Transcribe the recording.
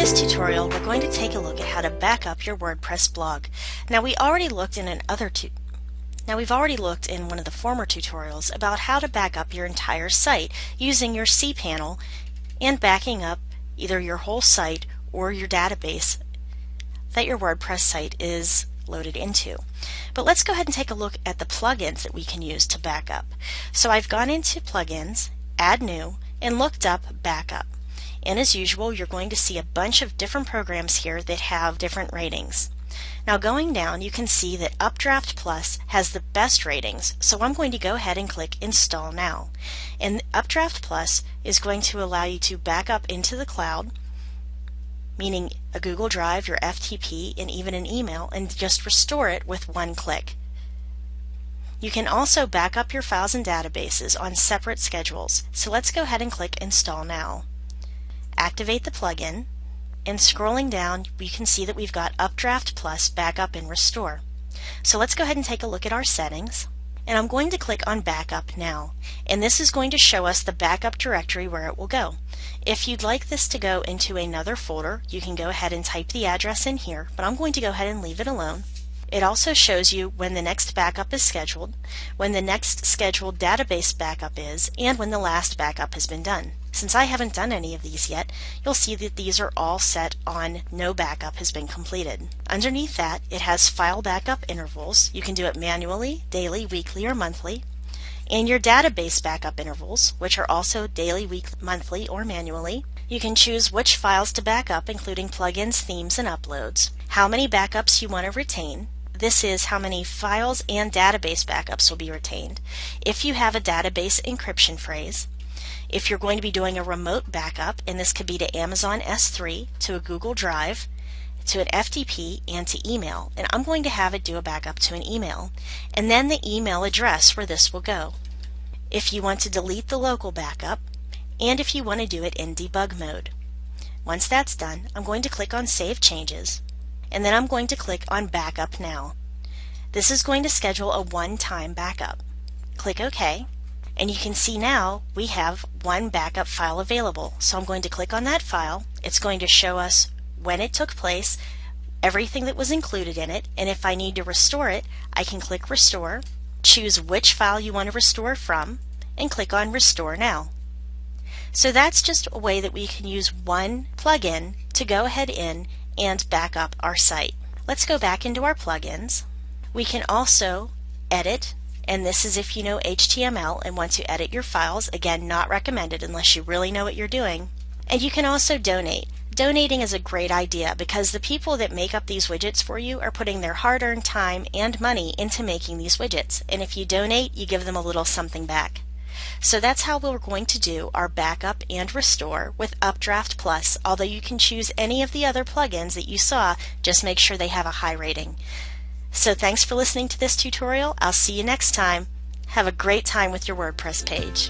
this tutorial, we're going to take a look at how to back up your WordPress blog. Now, we've already looked in one of the former tutorials about how to back up your entire site using your cPanel and backing up either your whole site or your database that your WordPress site is loaded into. But let's go ahead and take a look at the plugins that we can use to back up. So I've gone into Plugins, Add New, and looked up Backup. And as usual, you're going to see a bunch of different programs here that have different ratings. Now going down, you can see that Updraft Plus has the best ratings, so I'm going to go ahead and click Install Now. And Updraft Plus is going to allow you to back up into the cloud, meaning a Google Drive, your FTP, and even an email, and just restore it with one click. You can also back up your files and databases on separate schedules, so let's go ahead and click Install Now. Activate the plugin, and scrolling down we can see that we've got Updraft Plus Backup and Restore. So let's go ahead and take a look at our settings, and I'm going to click on Backup Now, and this is going to show us the backup directory where it will go. If you'd like this to go into another folder, you can go ahead and type the address in here, but I'm going to go ahead and leave it alone. It also shows you when the next backup is scheduled, when the next scheduled database backup is, and when the last backup has been done. Since I haven't done any of these yet, you'll see that these are all set on no backup has been completed. Underneath that, it has file backup intervals. You can do it manually, daily, weekly, or monthly. And your database backup intervals, which are also daily, weekly, monthly, or manually. You can choose which files to back up, including plugins, themes, and uploads. How many backups you want to retain. This is how many files and database backups will be retained. If you have a database encryption phrase. If you're going to be doing a remote backup, and this could be to Amazon S3, to a Google Drive, to an FTP, and to email. And I'm going to have it do a backup to an email. And then the email address where this will go. If you want to delete the local backup, and if you want to do it in debug mode. Once that's done, I'm going to click on Save Changes, and then I'm going to click on Backup Now. This is going to schedule a one-time backup. Click OK. And you can see now we have one backup file available. So I'm going to click on that file. It's going to show us when it took place, everything that was included in it, and if I need to restore it, I can click Restore, choose which file you want to restore from, and click on Restore Now. So that's just a way that we can use one plugin to go ahead in and back up our site. Let's go back into our plugins. We can also edit. And this is if you know HTML and want to edit your files. Again, not recommended unless you really know what you're doing. And you can also donate. Donating is a great idea because the people that make up these widgets for you are putting their hard-earned time and money into making these widgets. And if you donate, you give them a little something back. So that's how we're going to do our backup and restore with Updraft Plus, although you can choose any of the other plugins that you saw, just make sure they have a high rating. So thanks for listening to this tutorial. I'll see you next time. Have a great time with your WordPress page.